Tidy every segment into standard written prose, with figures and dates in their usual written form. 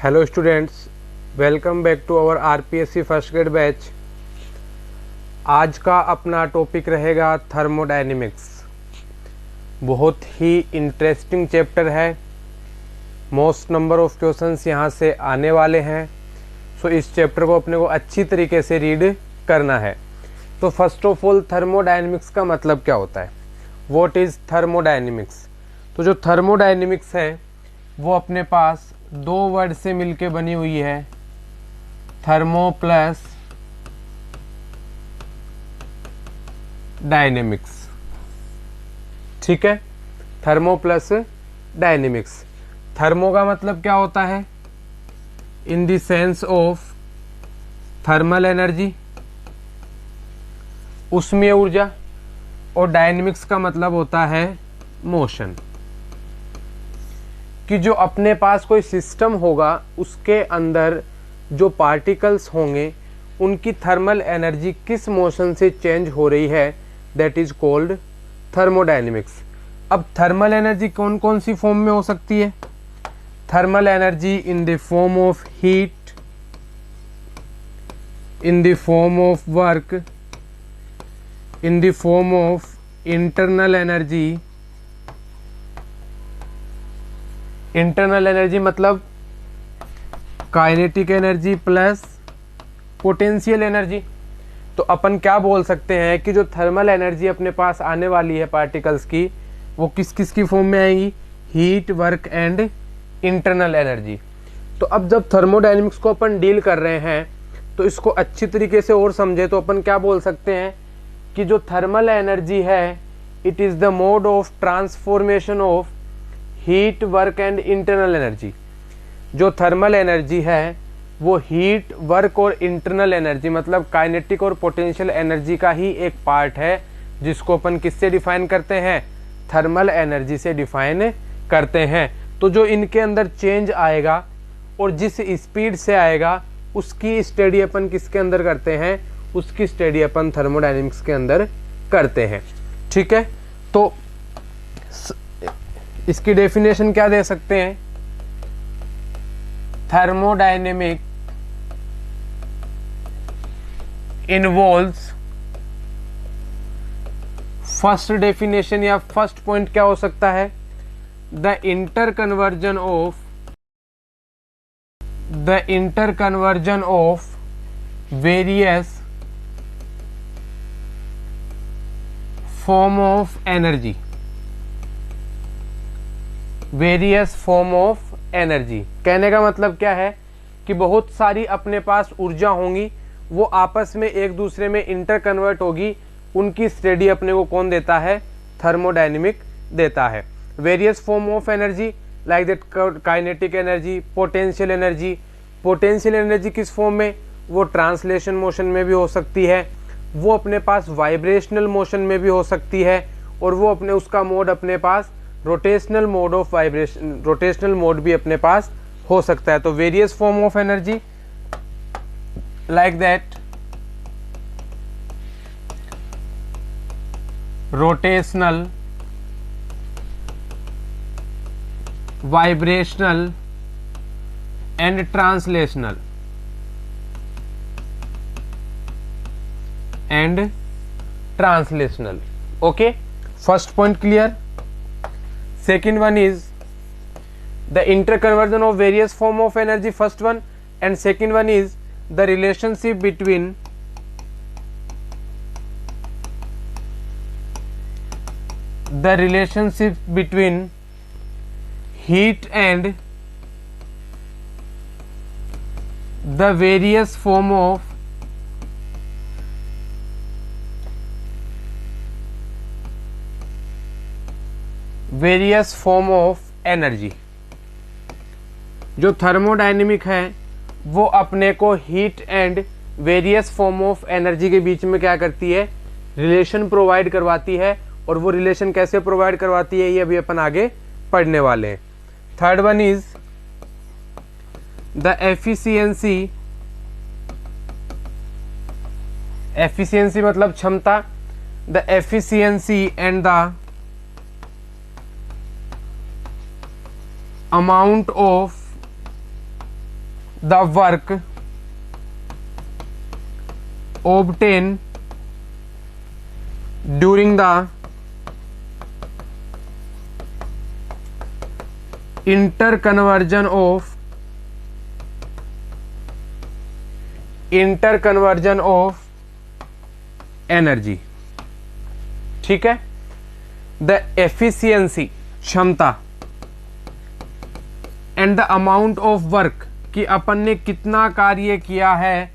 Hello students, welcome back to our RPSC first grade batch. आज का अपना topic रहेगा थर्मोडायनेमिक्स। बहुत ही इंटरेस्टिंग चैप्टर है। मोस्ट नंबर ऑफ क्वेश्चंस यहाँ से आने वाले हैं। सो इस चैप्टर को अपने को अच्छी तरीके से रीड करना है। तो फर्स्ट ऑफ ऑल, थर्मोडायनेमिक्स का मतलब क्या होता है? What is thermodynamics? तो जो थर्मोडायनेमिक्स है वो अपने पास दो वर्ड से मिलके बनी हुई है, थर्मो प्लस डायनेमिक्स। ठीक है, थर्मो प्लस डायनेमिक्स। थर्मो का मतलब क्या होता है? In the sense of thermal energy, ऊष्मीय ऊर्जा, और डायनेमिक्स का मतलब होता है मोशन। कि जो अपने पास कोई सिस्टम होगा उसके अंदर जो पार्टिकल्स होंगे उनकी थर्मल एनर्जी किस मोशन से चेंज हो रही है, दैट इज कॉल्ड थर्मोडायनेमिक्स। अब थर्मल एनर्जी कौन कौन सी फॉर्म में हो सकती है? Thermal energy in the form of heat, in the form of work, in the form of internal energy. Internal energy मतलब kinetic energy plus potential energy. तो अपन क्या बोल सकते हैं कि जो थर्मल एनर्जी अपने पास आने वाली है पार्टिकल्स की, वो किस किस की फॉर्म में आएगी? Heat, work and internal energy. तो अब जब थर्मोडायनेमिक्स को अपन डील कर रहे हैं तो इसको अच्छी तरीके से और समझे तो अपन क्या बोल सकते हैं कि जो थर्मल एनर्जी है, it is the mode of transformation of heat, work and internal energy. जो थर्मल एनर्जी है वो हीट, वर्क और इंटरनल एनर्जी मतलब काइनेटिक और पोटेंशियल एनर्जी का ही एक पार्ट है, जिसको अपन किससे डिफाइन करते हैं? थर्मल एनर्जी से डिफाइन करते हैं। तो जो इनके अंदर चेंज आएगा और जिस स्पीड से आएगा उसकी स्टडी अपन किसके अंदर करते हैं? उसकी स्टडी अपन थर्मोडायनेमिक्स के अंदर करते हैं। ठीक है, तो इसकी डेफिनेशन क्या दे सकते हैं? थर्मोडायनेमिक इन्वॉल्व्स, फर्स्ट डेफिनेशन या फर्स्ट पॉइंट क्या हो सकता है? The interconversion of various form of energy. Various form of energy कहने का मतलब क्या है कि बहुत सारी अपने पास ऊर्जा होंगी, वो आपस में एक दूसरे में इंटर कन्वर्ट होगी। उनकी स्टडी अपने को कौन देता है? थर्मोडायनेमिक देता है। Various form of energy like that kinetic energy, potential energy. Potential energy किस फॉर्म में? वो ट्रांसलेशन मोशन में भी हो सकती है, वो अपने पास वाइब्रेशनल मोशन में भी हो सकती है, और वो अपने उसका मोड अपने पास rotational mode of vibration, rotational mode भी अपने पास हो सकता है। तो various form of energy like that rotational, vibrational and translational okay, first point clear. Second one is the interconversion of various form of energy, first one, and second one is the relationship between heat and the various form of energy. जो thermodynamic है वो अपने को heat and various form of energy के बीच में क्या करती है? रिलेशन प्रोवाइड करवाती है। और वो रिलेशन कैसे प्रोवाइड करवाती है ये अभी अपन आगे पढ़ने वाले हैं। Third one is the efficiency मतलब क्षमता। The efficiency and the amount of the work obtain during the interconversion of energy। ठीक है, द एफिशिएंसी क्षमता and the amount of work कि अपन ने कितना कार्य किया है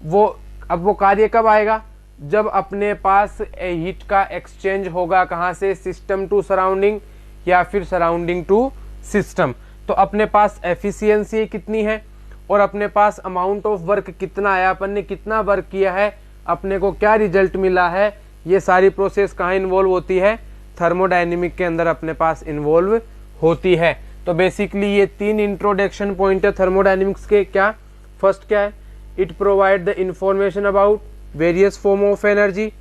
वो। अब वो कार्य कब आएगा? जब अपने पास हीट का एक्सचेंज होगा, कहाँ से? सिस्टम टू सराउंडिंग या फिर सराउंडिंग टू सिस्टम। तो अपने पास एफिशिएंसी कितनी है और अपने पास अमाउंट ऑफ वर्क कितना आया, अपन ने कितना वर्क किया है, अपने को क्या रिजल्ट मिला है, ये सारी प्रोसेस कहाँ इन्वॉल्व होती है? थर्मोडायनेमिक के अंदर अपने पास इन्वॉल्व होती है। तो बेसिकली ये 3 इंट्रोडक्शन पॉइंट है थर्मोडायनेमिक्स के। क्या? फर्स्ट क्या है? It provide the information about various form of energy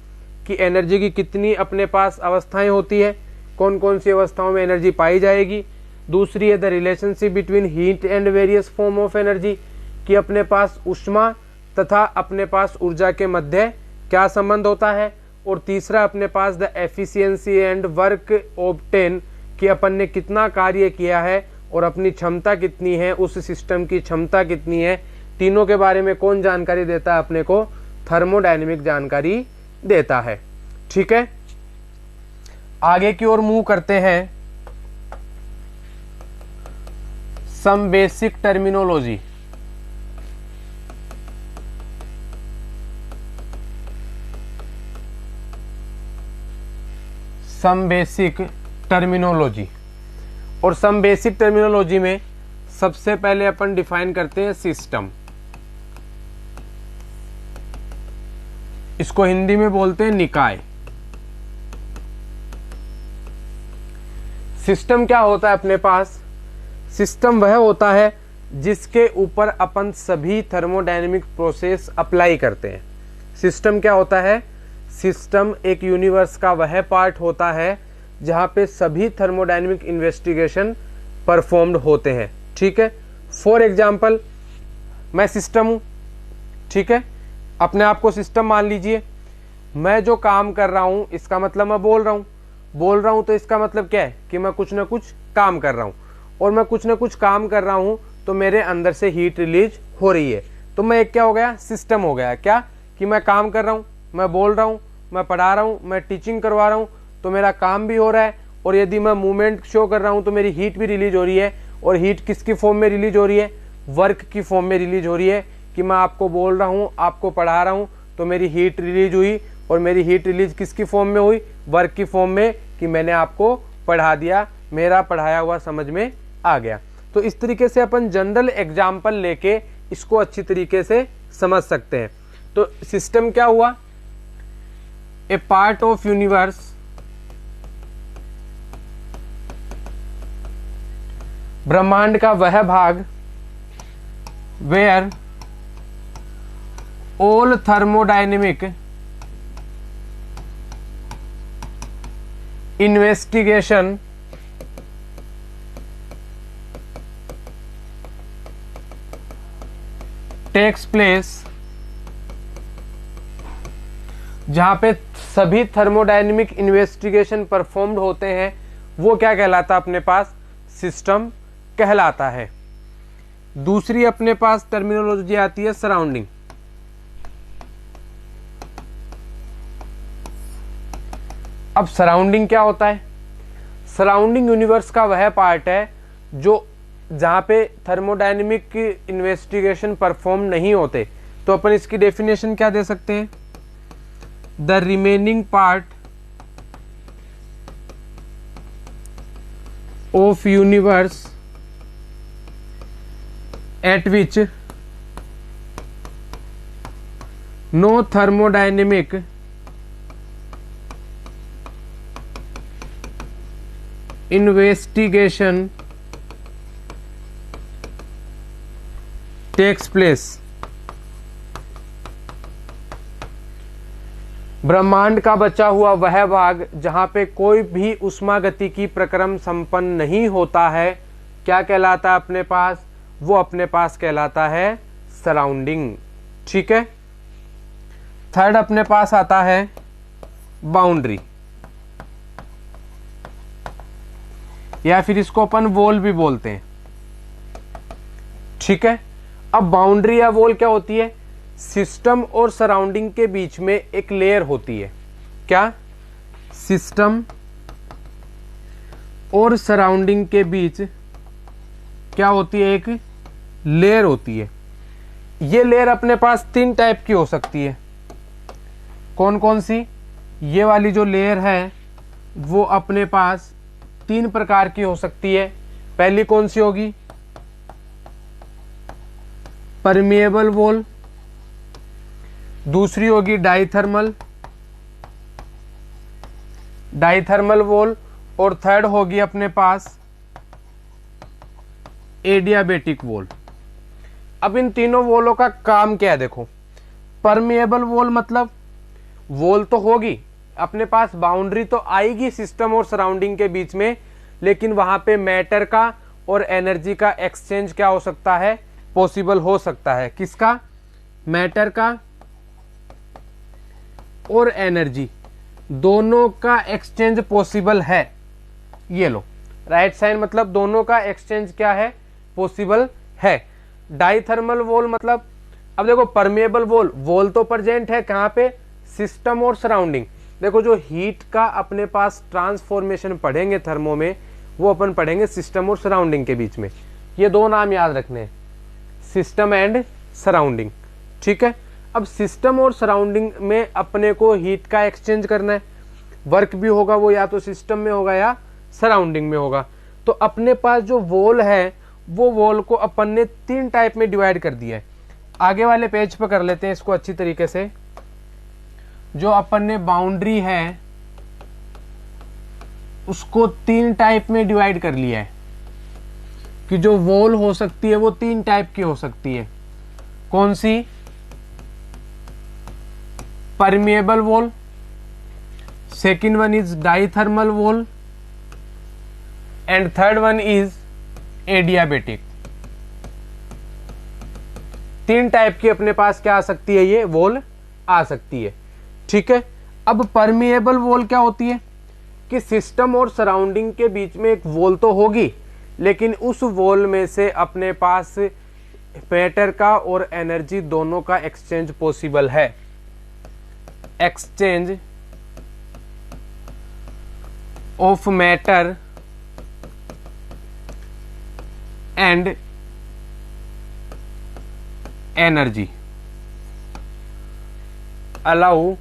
कि एनर्जी की कितनी अपने पास अवस्थाएं होती है, कौन कौन सी अवस्थाओं में एनर्जी पाई जाएगी। दूसरी है the relationship between heat and various form of energy कि अपने पास ऊष्मा तथा अपने पास ऊर्जा के मध्य क्या संबंध होता है। और तीसरा अपने पास the efficiency and work obtain कि अपन ने कितना कार्य किया है और अपनी क्षमता कितनी है, उस सिस्टम की क्षमता कितनी है। तीनों के बारे में कौन जानकारी देता है अपने को? थर्मोडायनेमिक जानकारी देता है। ठीक है, आगे की ओर मूव करते हैं। Some basic terminology. Some basic terminology. और सम बेसिक टर्मिनोलॉजी में सबसे पहले अपन डिफाइन करते हैं सिस्टम। इसको हिंदी में बोलते हैं निकाय। सिस्टम क्या होता है अपने पास? सिस्टम वह होता है जिसके ऊपर अपन सभी थर्मोडायनेमिक प्रोसेस अप्लाई करते हैं। सिस्टम क्या होता है? सिस्टम एक यूनिवर्स का वह पार्ट होता है जहां पे सभी थर्मोडायनेमिक इन्वेस्टिगेशन परफॉर्म्ड होते हैं। ठीक है, फॉर एग्जाम्पल मैं सिस्टम हूं। ठीक है, अपने आप को सिस्टम मान लीजिए। मैं जो काम कर रहा हूं इसका मतलब मैं बोल रहा हूं तो इसका मतलब क्या है कि मैं कुछ ना कुछ काम कर रहा हूं, और मैं कुछ ना कुछ काम कर रहा हूं तो मेरे अंदर से हीट रिलीज हो रही है। तो मैं एक क्या हो गया? सिस्टम हो गया। क्या? कि मैं काम कर रहा हूं, मैं बोल रहा हूं, मैं पढ़ा रहा हूं, मैं टीचिंग करवा रहा हूं, तो मेरा काम भी हो रहा है, और यदि मैं मूवमेंट शो कर रहा हूं तो मेरी हीट भी रिलीज हो रही है। और हीट किसकी फॉर्म में रिलीज हो रही है? वर्क की फॉर्म में रिलीज हो रही है। कि मैं आपको बोल रहा हूं, आपको पढ़ा रहा हूं, तो मेरी हीट रिलीज हुई, और मेरी हीट रिलीज किसकी फॉर्म में हुई? वर्क की फॉर्म में, कि मैंने आपको पढ़ा दिया, मेरा पढ़ाया हुआ समझ में आ गया। तो इस तरीके से अपन जनरल एग्जाम्पल लेके इसको अच्छी तरीके से समझ सकते हैं। तो सिस्टम क्या हुआ? ए पार्ट ऑफ यूनिवर्स ब्रह्मांड का वह भाग where all thermodynamic investigation takes place, जहां पे सभी थर्मोडायनेमिक इन्वेस्टिगेशन परफॉर्म्ड होते हैं, वो क्या कहलाता है अपने पास? सिस्टम कहलाता है। दूसरी अपने पास टर्मिनोलॉजी आती है सराउंडिंग। अब सराउंडिंग क्या होता है? सराउंडिंग यूनिवर्स का वह पार्ट है जो जहां पे थर्मोडायनेमिक इन्वेस्टिगेशन परफॉर्म नहीं होते। तो अपन इसकी डेफिनेशन क्या दे सकते हैं? The remaining part of universe at which no thermodynamic investigation takes place। ब्रह्मांड का बचा हुआ वह भाग जहां पे कोई भी उष्मागतिकी प्रक्रम संपन्न नहीं होता है, क्या कहलाता है अपने पास? वो अपने पास कहलाता है सराउंडिंग। ठीक है, थर्ड अपने पास आता है बाउंड्री, या फिर इसको अपन वॉल भी बोलते हैं। ठीक है, अब बाउंड्री या वॉल क्या होती है? सिस्टम और सराउंडिंग के बीच में एक लेयर होती है। क्या? सिस्टम और सराउंडिंग के बीच क्या होती है? एक लेयर होती है। ये लेयर अपने पास 3 टाइप की हो सकती है। कौन कौन सी? ये वाली जो लेयर है वो अपने पास 3 प्रकार की हो सकती है। पहली कौन सी होगी? परमिएबल वॉल, दूसरी होगी डाइथर्मल वॉल, और थर्ड होगी अपने पास एडियाबेटिक वॉल। अब इन तीनों वॉलों का काम क्या है? देखो, परमिएबल वॉल मतलब वॉल तो होगी, अपने पास बाउंड्री तो आएगी सिस्टम और सराउंडिंग के बीच में, लेकिन वहां पे मैटर का और एनर्जी का एक्सचेंज क्या हो सकता है? पॉसिबल हो सकता है। किसका? मैटर का और एनर्जी दोनों का एक्सचेंज पॉसिबल है। ये लो, राइट साइड मतलब दोनों का एक्सचेंज क्या है? पॉसिबल है। डाइथर्मल वॉल मतलब, अब देखो परमिएबल वॉल तो प्रेजेंट है कहाँ पे? सिस्टम और सराउंडिंग। देखो, जो हीट का अपने पास ट्रांसफॉर्मेशन पढ़ेंगे थर्मो में, वो अपन पढ़ेंगे सिस्टम और सराउंडिंग के बीच में। ये 2 नाम याद रखने हैं, सिस्टम एंड सराउंडिंग। ठीक है, अब सिस्टम और सराउंडिंग में अपने को हीट का एक्सचेंज करना है, वर्क भी होगा वो या तो सिस्टम में होगा या सराउंडिंग में होगा। तो अपने पास जो वॉल है वो वॉल को अपन ने 3 टाइप में डिवाइड कर दिया है। आगे वाले पेज पर कर लेते हैं इसको अच्छी तरीके से। जो अपन ने बाउंड्री है उसको 3 टाइप में डिवाइड कर लिया है कि जो वॉल हो सकती है वो 3 टाइप की हो सकती है। कौन सी? Permeable wall, second one is diathermal wall, and third one is adiabatic. 3 type की अपने पास क्या आ सकती है? ये वॉल आ सकती है। ठीक है, अब परमिएबल वॉल क्या होती है? कि सिस्टम और सराउंडिंग के बीच में एक वॉल तो होगी, लेकिन उस वॉल में से अपने पास मैटर का और एनर्जी दोनों का एक्सचेंज पॉसिबल है। Exchange of matter and energy allow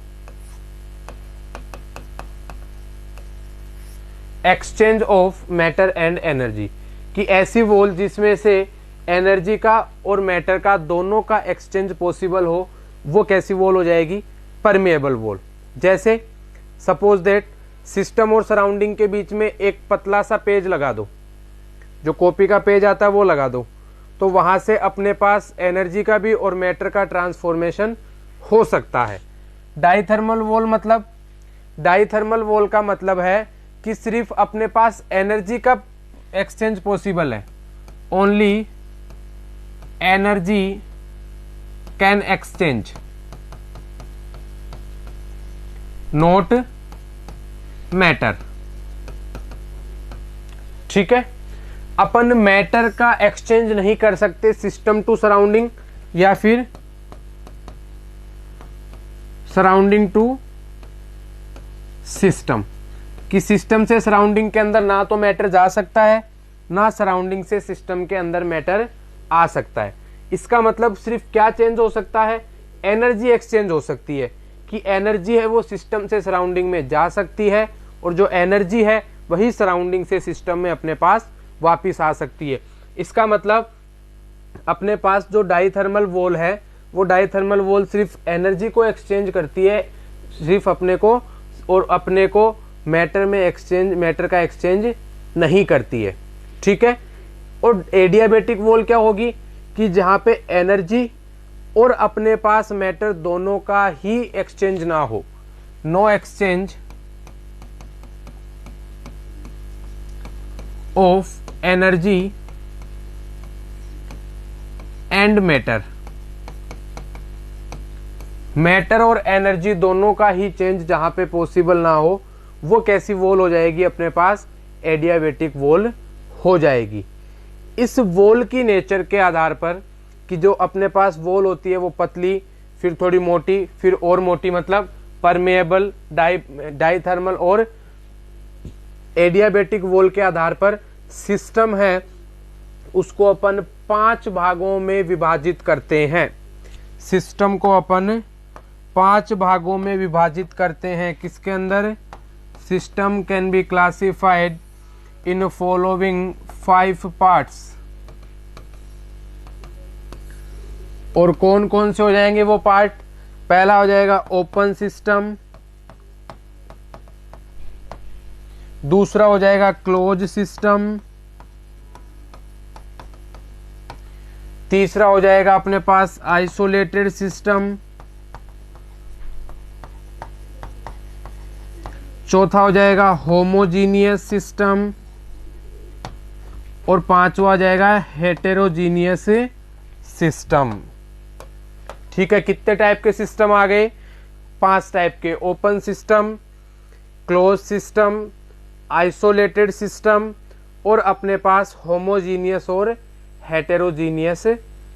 exchange of matter and energy, कि ऐसी वॉल जिसमें से एनर्जी का और मैटर का दोनों का एक्सचेंज पॉसिबल हो, वो कैसी वॉल हो जाएगी? Permeable wall. जैसे सपोज दैट सिस्टम और सराउंडिंग के बीच में एक पतला सा पेज लगा दो, जो कॉपी का पेज आता है वो लगा दो, तो वहां से अपने पास एनर्जी का भी और मैटर का ट्रांसफॉर्मेशन हो सकता है। डाइथर्मल वॉल मतलब, डाइथर्मल वॉल का मतलब है कि सिर्फ अपने पास एनर्जी का एक्सचेंज पॉसिबल है, only energy can exchange, not matter. ठीक है, अपन मैटर का एक्सचेंज नहीं कर सकते सिस्टम टू सराउंडिंग या फिर सराउंडिंग टू सिस्टम, कि सिस्टम से सराउंडिंग के अंदर ना तो मैटर जा सकता है, ना सराउंडिंग से सिस्टम के अंदर मैटर आ सकता है। इसका मतलब सिर्फ क्या चेंज हो सकता है? एनर्जी एक्सचेंज हो सकती है, कि एनर्जी है वो सिस्टम से सराउंडिंग में जा सकती है, और जो एनर्जी है वही सराउंडिंग से सिस्टम में अपने पास वापिस आ सकती है। इसका मतलब अपने पास जो डाइथर्मल वॉल है, वो डाइथर्मल वॉल सिर्फ एनर्जी को एक्सचेंज करती है, सिर्फ अपने को, और अपने को मैटर में एक्सचेंज, मैटर का एक्सचेंज नहीं करती है। ठीक है, और एडियाबेटिक वॉल क्या होगी? कि जहां पे एनर्जी और अपने पास मैटर दोनों का ही एक्सचेंज ना हो, no exchange of energy and matter, matter और एनर्जी दोनों का ही चेंज जहां पे पॉसिबल ना हो, वो कैसी वॉल हो जाएगी अपने पास, एडियाबेटिक वॉल हो जाएगी। इस वॉल की नेचर के आधार पर कि जो अपने पास वॉल होती है वो पतली, फिर थोड़ी मोटी, फिर और मोटी, मतलब परमेएबल, डाइथर्मल और एडियाबेटिक वॉल के आधार पर सिस्टम है उसको अपन 5 भागों में विभाजित करते हैं। सिस्टम को अपन 5 भागों में विभाजित करते हैं। किसके अंदर? System can be classified in following 5 parts. और कौन कौन से हो जाएंगे वो पार्ट? पहला हो जाएगा ओपन सिस्टम, दूसरा हो जाएगा क्लोज सिस्टम, तीसरा हो जाएगा अपने पास आइसोलेटेड सिस्टम, चौथा हो जाएगा होमोजीनियस सिस्टम, और पांचवा आ जाएगा हेटेरोजीनियस सिस्टम। ठीक है, कितने टाइप के सिस्टम आ गए? 5 टाइप के। Open system, close system, isolated system, और अपने पास होमोजीनियस और हेटेरोजीनियस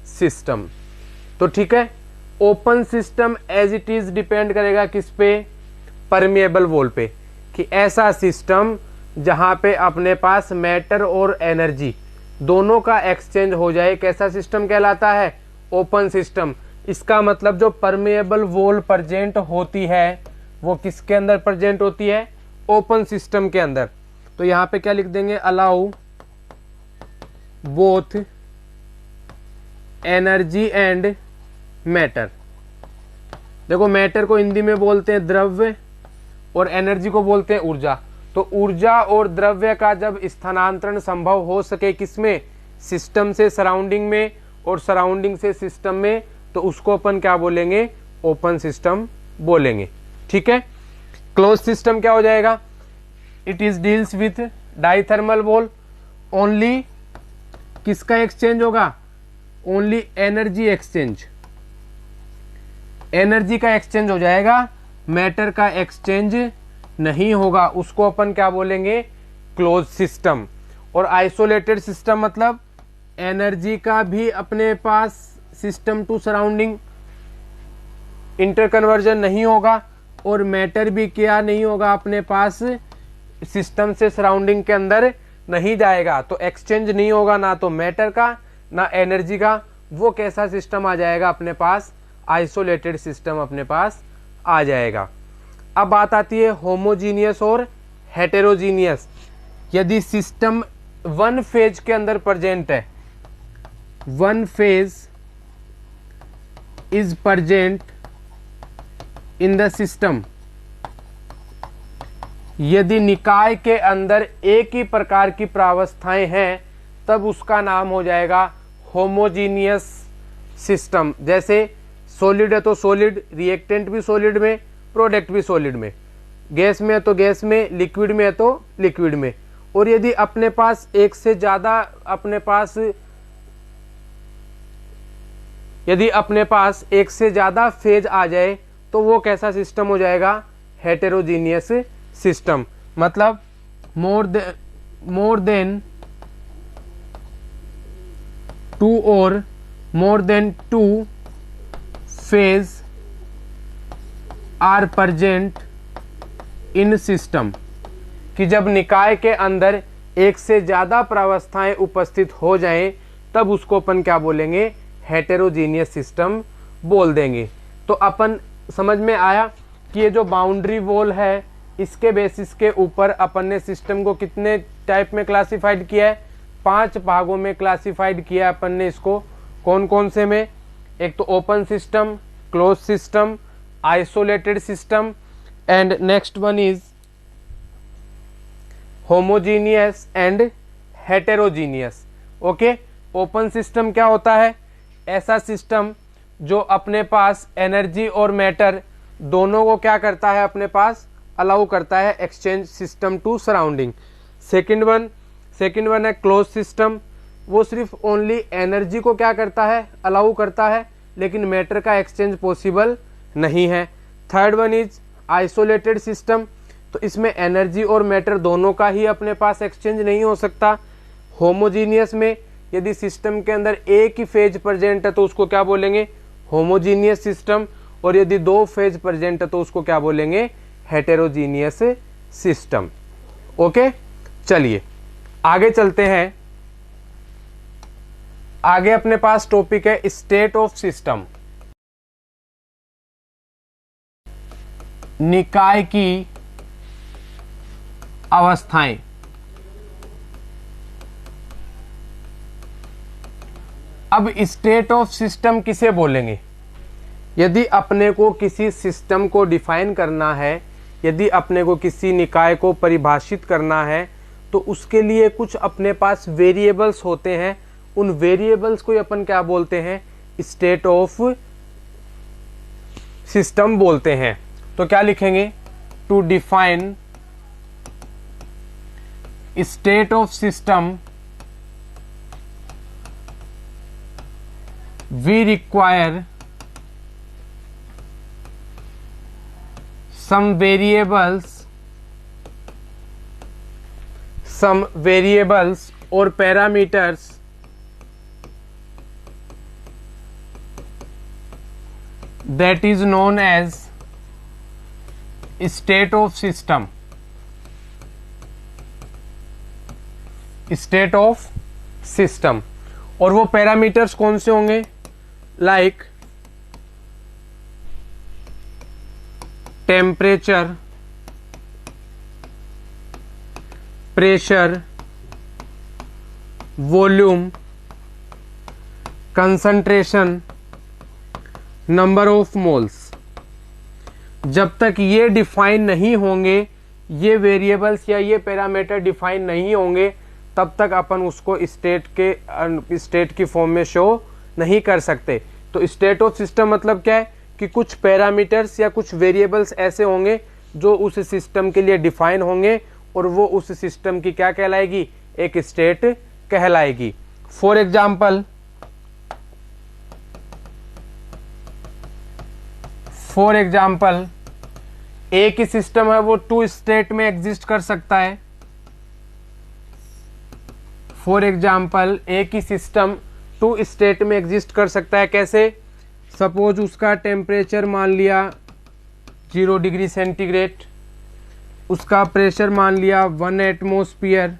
सिस्टम। तो ठीक है, open system as it is depend करेगा किस पे? परमेएबल वॉल पे, कि ऐसा सिस्टम जहां पे अपने पास मैटर और एनर्जी दोनों का एक्सचेंज हो जाए, कैसा सिस्टम कहलाता है? Open system. इसका मतलब जो परमेएबल वॉल प्रेजेंट होती है वो किसके अंदर प्रेजेंट होती है? ओपन सिस्टम के अंदर। तो यहां पे क्या लिख देंगे? Allow both energy and matter. देखो, मैटर को हिंदी में बोलते हैं द्रव्य और एनर्जी को बोलते हैं ऊर्जा। तो ऊर्जा और द्रव्य का जब स्थानांतरण संभव हो सके किसमें? सिस्टम से सराउंडिंग में और सराउंडिंग से सिस्टम में, तो उसको अपन क्या बोलेंगे? ओपन सिस्टम बोलेंगे। ठीक है। क्लोज सिस्टम क्या हो जाएगा? It is deals with diathermal wall. Only किसका एक्सचेंज होगा? Only energy exchange. एनर्जी का एक्सचेंज हो जाएगा, मैटर का एक्सचेंज नहीं होगा। उसको अपन क्या बोलेंगे? Close system. और आइसोलेटेड सिस्टम मतलब एनर्जी का भी अपने पास सिस्टम टू सराउंडिंग इंटरकन्वर्जन नहीं होगा, और मैटर भी क्या नहीं होगा अपने पास, सिस्टम से सराउंडिंग के अंदर नहीं जाएगा। तो एक्सचेंज नहीं होगा ना तो मैटर का ना एनर्जी का। वो कैसा सिस्टम आ जाएगा अपने पास? आइसोलेटेड सिस्टम अपने पास आ जाएगा। अब बात आती है होमोजीनियस और हेटेरोजीनियस। यदि सिस्टम वन फेज के अंदर प्रेजेंट है, one phase is present in the system, यदि निकाय के अंदर एक ही प्रकार की प्रावस्थाएं हैं, तब उसका नाम हो जाएगा होमोजीनियस सिस्टम। जैसे सॉलिड है तो सॉलिड, रिएक्टेंट भी सॉलिड में, प्रोडक्ट भी सॉलिड में, गैस में है तो गैस में, लिक्विड में है तो लिक्विड में। और यदि अपने पास एक से ज्यादा एक से ज्यादा फेज आ जाए तो वो कैसा सिस्टम हो जाएगा? Heterogeneous system. मतलब मोर देन 2 और more than 2 phase are present in system, कि जब निकाय के अंदर एक से ज्यादा प्रावस्थाएं उपस्थित हो जाएं, तब उसको अपन क्या बोलेंगे? हेटेरोजीनियस सिस्टम बोल देंगे। तो अपन समझ में आया कि ये जो बाउंड्री वॉल है, इसके बेसिस के ऊपर अपन ने सिस्टम को कितने टाइप में क्लासिफाइड किया है? 5 भागों में क्लासिफाइड किया है अपन ने इसको। कौन कौन से में? एक तो open system, close system, isolated system, and next one is homogeneous and heterogeneous. Okay, open system क्या होता है? ऐसा सिस्टम जो अपने पास एनर्जी और मैटर दोनों को क्या करता है? अपने पास अलाउ करता है exchange system to surrounding. Second one है क्लोज सिस्टम। वो सिर्फ ओनली एनर्जी को क्या करता है? अलाउ करता है, लेकिन मैटर का एक्सचेंज पॉसिबल नहीं है। Third one is isolated system, तो इसमें एनर्जी और मैटर दोनों का ही अपने पास एक्सचेंज नहीं हो सकता। होमोजीनियस में यदि सिस्टम के अंदर एक ही फेज प्रेजेंट है तो उसको क्या बोलेंगे, होमोजीनियस सिस्टम, और यदि दो फेज प्रेजेंट है तो उसको क्या बोलेंगे, हेटेरोजीनियस सिस्टम। ओके, चलिए आगे चलते हैं। आगे अपने पास टॉपिक है स्टेट ऑफ सिस्टम, निकाय की अवस्थाएं। अब स्टेट ऑफ सिस्टम किसे बोलेंगे, यदि अपने को किसी सिस्टम को डिफाइन करना है, यदि अपने को किसी निकाय को परिभाषित करना है, तो उसके लिए कुछ अपने पास वेरिएबल्स होते हैं। उन वेरिएबल्स को अपन क्या बोलते हैं, स्टेट ऑफ सिस्टम बोलते हैं। तो क्या लिखेंगे, to define state of system we require some variables or parameters that is known as state of system, state of system। और वो पैरामीटर्स कौन से होंगे, like temperature, pressure, volume, concentration, number of moles. जब तक ये डिफाइन नहीं होंगे, ये वेरिएबल्स या ये पैरामीटर डिफाइन नहीं होंगे, तब तक अपन उसको स्टेट की फॉर्म में शो नहीं कर सकते। तो स्टेट ऑफ सिस्टम मतलब क्या है कि कुछ पैरामीटर्स या कुछ वेरिएबल्स ऐसे होंगे जो उस सिस्टम के लिए डिफाइन होंगे और वो उस सिस्टम की क्या कहलाएगी, एक स्टेट कहलाएगी। फॉर एग्जाम्पल एक ही सिस्टम है वो टू स्टेट में एग्जिस्ट कर सकता है। फॉर एग्जाम्पल एक ही सिस्टम टू स्टेट में एग्जिस्ट कर सकता है। कैसे, सपोज उसका टेम्परेचर मान लिया 0 डिग्री सेंटीग्रेड, उसका प्रेशर मान लिया 1 एटमॉस्फेयर,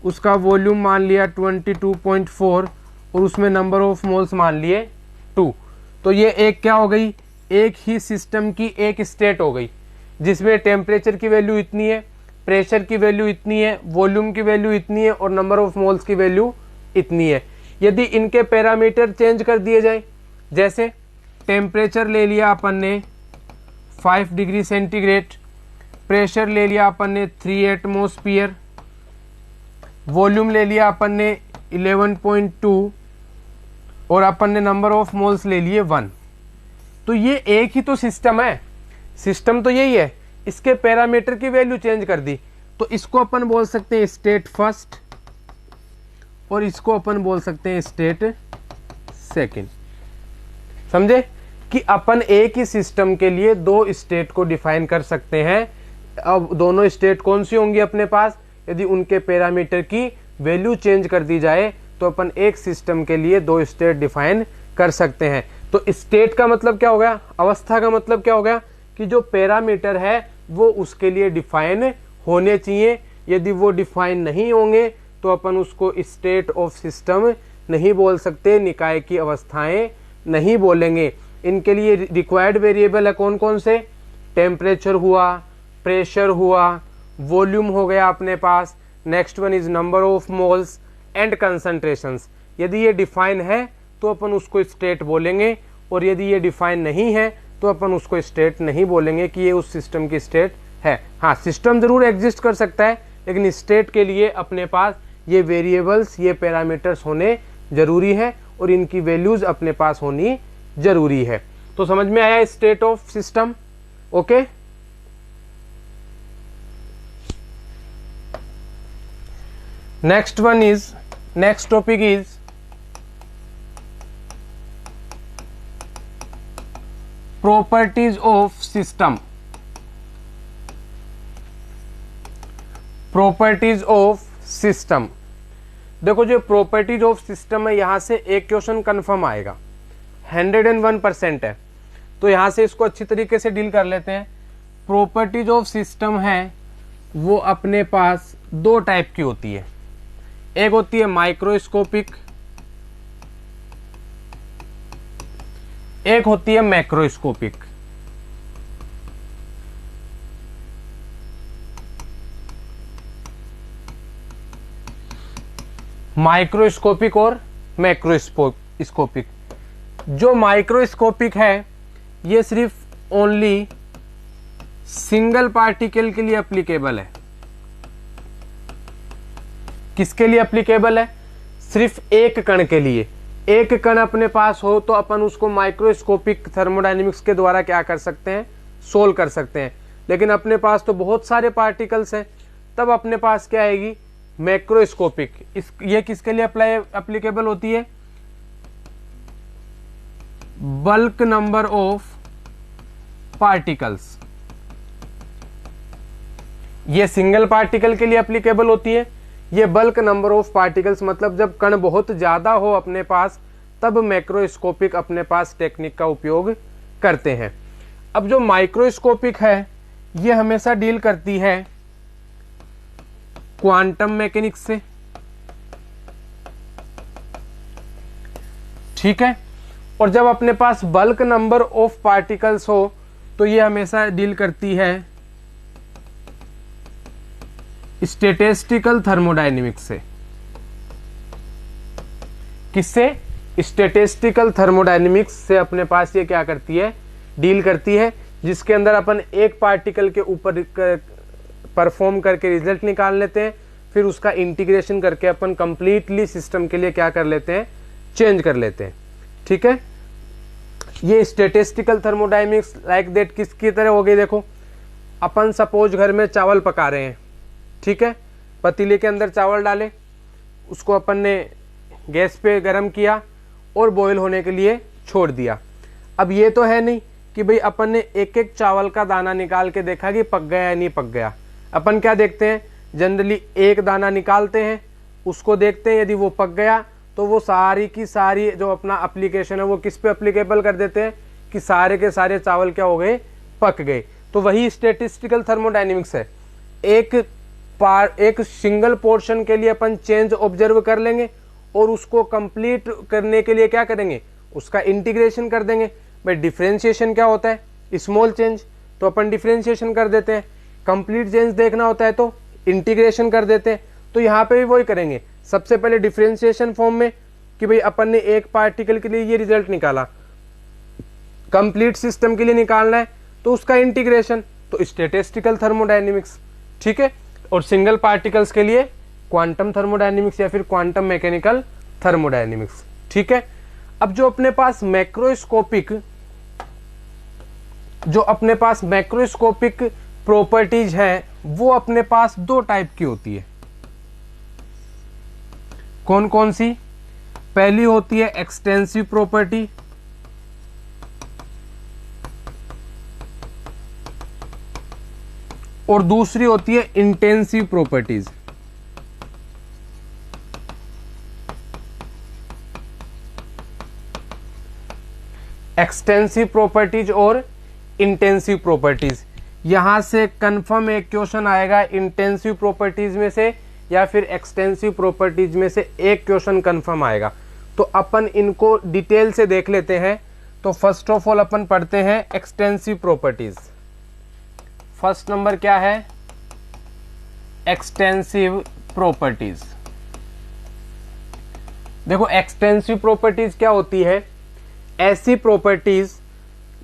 उसका वॉल्यूम मान लिया 22.4 और उसमें नंबर ऑफ मोल्स मान लिए 2। तो ये एक क्या हो गई, एक ही सिस्टम की एक स्टेट हो गई जिसमें टेम्परेचर की वैल्यू इतनी है, प्रेशर की वैल्यू इतनी है, वॉल्यूम की वैल्यू इतनी है और नंबर ऑफ मोल्स की वैल्यू इतनी है। यदि इनके पैरामीटर चेंज कर दिए जाए, जैसे टेम्परेचर ले लिया अपन ने 5 डिग्री सेंटीग्रेड, प्रेशर ले लिया अपन ने 3 एटमॉस्फेयर, वॉल्यूम ले लिया अपन ने 11.2 और अपन ने नंबर ऑफ मोल्स ले लिए 1। तो ये एक ही तो सिस्टम है, सिस्टम तो यही है, इसके पैरामीटर की वैल्यू चेंज कर दी तो इसको अपन बोल सकते हैं स्टेट फर्स्ट और इसको अपन बोल सकते हैं स्टेट सेकंड। समझे कि अपन एक ही सिस्टम के लिए दो स्टेट को डिफाइन कर सकते हैं। अब दोनों स्टेट कौन सी होंगी अपने पास, यदि उनके पैरामीटर की वैल्यू चेंज कर दी जाए तो अपन एक सिस्टम के लिए दो स्टेट डिफाइन कर सकते हैं। तो स्टेट का मतलब क्या हो गया, अवस्था का मतलब क्या हो गया कि जो पैरामीटर है वो उसके लिए डिफाइन होने चाहिए। यदि वो डिफाइन नहीं होंगे तो अपन उसको स्टेट ऑफ सिस्टम नहीं बोल सकते, निकाय की अवस्थाएं नहीं बोलेंगे। इनके लिए रिक्वायर्ड वेरिएबल है कौन कौन से, टेम्परेचर हुआ, प्रेशर हुआ, वॉल्यूम हो गया अपने पास, next one is number of moles and concentrations. यदि ये डिफाइन है तो अपन उसको स्टेट बोलेंगे और यदि ये डिफाइन नहीं है तो अपन उसको स्टेट नहीं बोलेंगे कि ये उस सिस्टम की स्टेट है। हाँ, सिस्टम जरूर एग्जिस्ट कर सकता है लेकिन स्टेट के लिए अपने पास ये वेरिएबल्स, ये पैरामीटर्स होने जरूरी है और इनकी वैल्यूज अपने पास होनी जरूरी है। तो समझ में आया state of system. Okay, next topic is properties of system, properties of system. देखो जो प्रॉपर्टीज ऑफ सिस्टम है, यहां से एक क्वेश्चन कंफर्म आएगा, 101% है, तो यहां से इसको अच्छी तरीके से डील कर लेते हैं। प्रॉपर्टीज ऑफ सिस्टम है वो अपने पास दो टाइप की होती है, एक होती है माइक्रोस्कोपिक, एक होती है मैक्रोस्कोपिक। माइक्रोस्कोपिक और मैक्रोस्कोपिक। जो माइक्रोस्कोपिक है ये सिर्फ ओनली सिंगल पार्टिकल के लिए एप्लीकेबल है। किसके लिए एप्लीकेबल है? सिर्फ एक कण के लिए। एक कण अपने पास हो तो अपन उसको माइक्रोस्कोपिक थर्मोडायनेमिक्स के द्वारा क्या कर सकते हैं, सोल्व कर सकते हैं। लेकिन अपने पास तो बहुत सारे पार्टिकल्स हैं, तब अपने पास क्या आएगी, मैक्रोस्कोपिक। ये किसके लिए एप्लीकेबल होती है? Bulk number of particles. ये सिंगल पार्टिकल के लिए एप्लीकेबल होती है। ये बल्क नंबर ऑफ पार्टिकल्स मतलब जब कण बहुत ज्यादा हो अपने पास, तब मैक्रोस्कोपिक अपने पास टेक्निक का उपयोग करते हैं। अब जो माइक्रोस्कोपिक है ये हमेशा डील करती है क्वांटम मैकेनिक्स से, ठीक है। और जब अपने पास बल्क नंबर ऑफ पार्टिकल्स हो तो ये हमेशा डील करती है स्टैटिस्टिकल थर्मोडायनेमिक्स से। किससे? स्टैटिस्टिकल थर्मोडायनेमिक्स से अपने पास ये क्या करती है, डील करती है, जिसके अंदर अपन एक पार्टिकल के ऊपर परफॉर्म करके रिजल्ट निकाल लेते हैं, फिर उसका इंटीग्रेशन करके अपन कंप्लीटली सिस्टम के लिए क्या कर लेते हैं, चेंज कर लेते हैं, ठीक है। ये स्टैटिस्टिकल थर्मोडायनेमिक्स लाइक दैट किसकी तरह हो गई? देखो अपन सपोज घर में चावल पका रहे हैं, ठीक है। पतीले के अंदर चावल डाले, उसको अपन ने गैस पे गरम किया और बॉईल होने के लिए छोड़ दिया। अब ये तो है नहीं कि भाई अपन ने एक एक चावल का दाना निकाल के देखा कि पक गया या नहीं पक गया। अपन क्या देखते हैं, जनरली एक दाना निकालते हैं, उसको देखते हैं, यदि वो पक गया तो वो सारी की सारी जो अपना एप्लीकेशन है वो किस पे एप्लीकेबल कर देते हैं कि सारे के सारे चावल क्या हो गए, पक गए। तो वही स्टैटिस्टिकल थर्मोडायनेमिक्स है। एक सिंगल पोर्शन के लिए अपन चेंज ऑब्जर्व कर लेंगे और उसको कंप्लीट करने के लिए क्या करेंगे, उसका इंटीग्रेशन कर देंगे। भाई डिफरेंशिएशन क्या होता है, स्मॉल चेंज, तो अपन डिफरेंशिएशन कर देते हैं। कंप्लीट चेंज देखना होता है तो इंटीग्रेशन कर देते हैं। तो यहाँ पे भी वही करेंगे, सबसे पहले डिफरेंशिएशन फॉर्म में कि भाई अपन ने एक पार्टिकल के लिए ये रिजल्ट निकाला, कंप्लीट सिस्टम के लिए निकालना है तो उसका इंटीग्रेशन, तो स्टैटिस्टिकल थर्मोडायनेमिक्स, ठीक है। और सिंगल पार्टिकल्स के लिए क्वांटम थर्मोडायनेमिक्स या फिर क्वांटम मैकेनिकल थर्मोडायनेमिक्स, ठीक है। अब जो अपने पास मैक्रोस्कोपिक प्रॉपर्टीज है वो अपने पास दो टाइप की होती है। कौन कौन सी? पहली होती है एक्सटेंसिव प्रॉपर्टी, और दूसरी होती है इंटेंसिव प्रॉपर्टीज। एक्सटेंसिव प्रॉपर्टीज और इंटेंसिव प्रॉपर्टीज। यहां से कंफर्म एक क्वेश्चन आएगा इंटेंसिव प्रॉपर्टीज में से या फिर एक्सटेंसिव प्रॉपर्टीज में से एक क्वेश्चन कंफर्म आएगा। तो अपन इनको डिटेल से देख लेते हैं। तो फर्स्ट ऑफ ऑल अपन पढ़ते हैं एक्सटेंसिव प्रॉपर्टीज। फर्स्ट नंबर क्या है? Extensive properties. देखो एक्सटेंसिव प्रॉपर्टीज क्या होती है? ऐसी प्रॉपर्टीज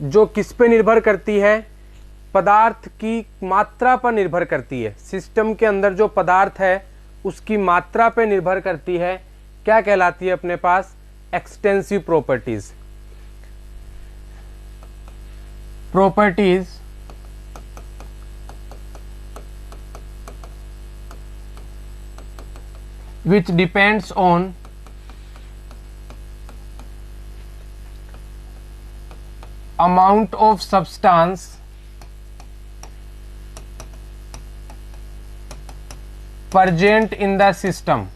जो किस पे निर्भर करती है? पदार्थ की मात्रा पर निर्भर करती है। सिस्टम के अंदर जो पदार्थ है उसकी मात्रा पे निर्भर करती है। क्या कहलाती है अपने पास? Extensive properties. Properties which depends amount of substance present in the system,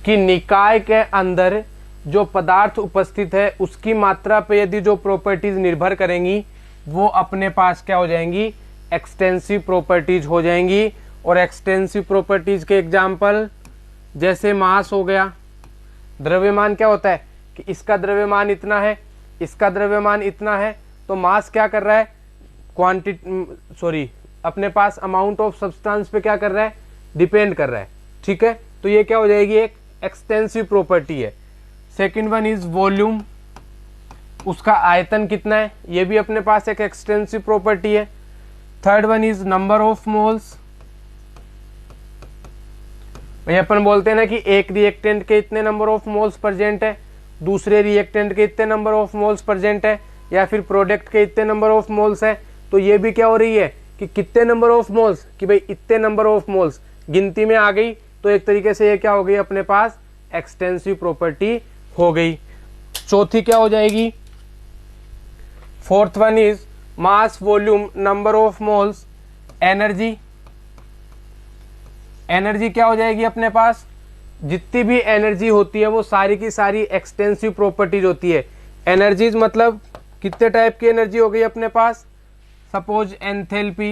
कि निकाय के अंदर जो पदार्थ उपस्थित है उसकी मात्रा पे यदि जो प्रॉपर्टीज निर्भर करेंगी वो अपने पास क्या हो जाएंगी, एक्सटेंसिव प्रॉपर्टीज हो जाएंगी। और एक्सटेंसिव प्रॉपर्टीज के एग्जाम्पल जैसे मास हो गया, द्रव्यमान क्या होता है कि इसका द्रव्यमान इतना है, इसका द्रव्यमान इतना है, तो मास क्या कर रहा है, अपने पास अमाउंट ऑफ सब्सटेंस पे क्या कर रहा है, डिपेंड कर रहा है। ठीक है, तो ये क्या हो जाएगी, एक एक्सटेंसिव प्रॉपर्टी है। सेकंड वन इज वॉल्यूम, उसका आयतन कितना है, ये भी अपने पास एक एक्सटेंसिव प्रॉपर्टी है। Third one is number of moles, भाई अपन बोलते हैं ना कि एक रिएक्टेंट के इतने नंबर ऑफ मोल्स प्रेजेंट है, दूसरे रिएक्टेंट के इतने नंबर ऑफ मोल्स प्रेजेंट है, या फिर प्रोडक्ट के इतने नंबर ऑफ मोल्स है। तो ये भी क्या हो रही है कि कितने नंबर ऑफ मोल्स, कि भाई इतने नंबर ऑफ मोल्स गिनती में आ गई, तो एक तरीके से ये क्या हो गई, अपने पास एक्सटेंसिव प्रॉपर्टी हो गई। चौथी क्या हो जाएगी, fourth one is mass, volume, number of moles, energy. Energy क्या हो जाएगी अपने पास, जितनी भी एनर्जी होती है वो सारी की सारी एक्सटेंसिव प्रॉपर्टीज होती है। एनर्जीज मतलब कितने टाइप की एनर्जी हो गई अपने पास, suppose enthalpy,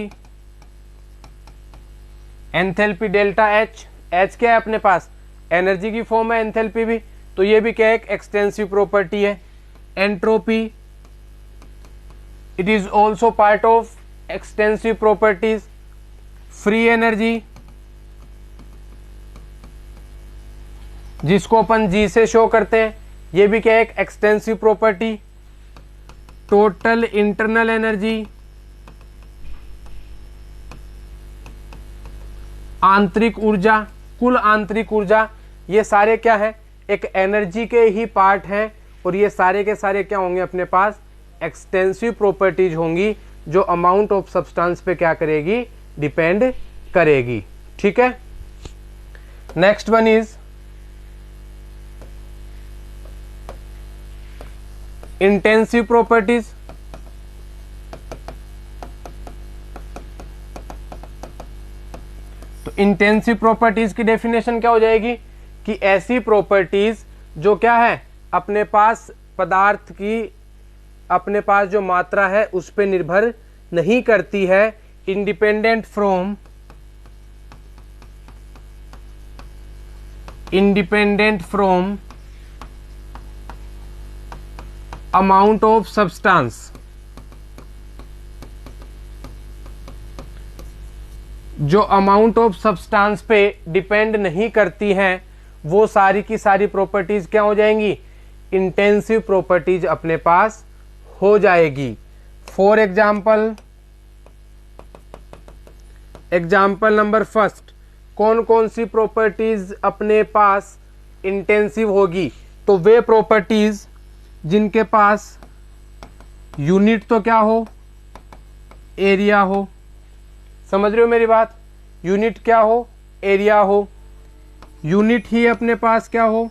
enthalpy delta H, H क्या है अपने पास, एनर्जी की फॉर्म है एंथैल्पी भी, तो ये भी क्या है, एक एक्सटेंसिव प्रॉपर्टी है। Entropy, it is also part of extensive properties. Free energy, जिसको अपन जी से शो करते हैं, ये भी क्या है, एक extensive property. Total internal energy, आंतरिक ऊर्जा, कुल आंतरिक ऊर्जा, ये सारे क्या है, एक एनर्जी के ही पार्ट हैं, और ये सारे के सारे क्या होंगे अपने पास, एक्सटेंसिव प्रॉपर्टीज होंगी, जो अमाउंट ऑफ सब्सटेंस पे क्या करेगी, डिपेंड करेगी। ठीक है, next one is intensive properties. तो इंटेंसिव प्रॉपर्टीज की डेफिनेशन क्या हो जाएगी कि ऐसी प्रॉपर्टीज जो क्या है, अपने पास पदार्थ की अपने पास जो मात्रा है उस पर निर्भर नहीं करती है, independent from amount of substance. जो अमाउंट ऑफ सब्सटेंस पे डिपेंड नहीं करती हैं, वो सारी की सारी प्रॉपर्टीज क्या हो जाएंगी, इंटेंसिव प्रॉपर्टीज अपने पास हो जाएगी। फॉर एग्जाम्पल नंबर फर्स्ट, कौन कौन सी प्रॉपर्टीज अपने पास इंटेंसिव होगी, तो वे प्रॉपर्टीज जिनके पास यूनिट तो क्या हो, एरिया हो, समझ रहे हो मेरी बात, यूनिट क्या हो, एरिया हो, यूनिट ही अपने पास क्या हो,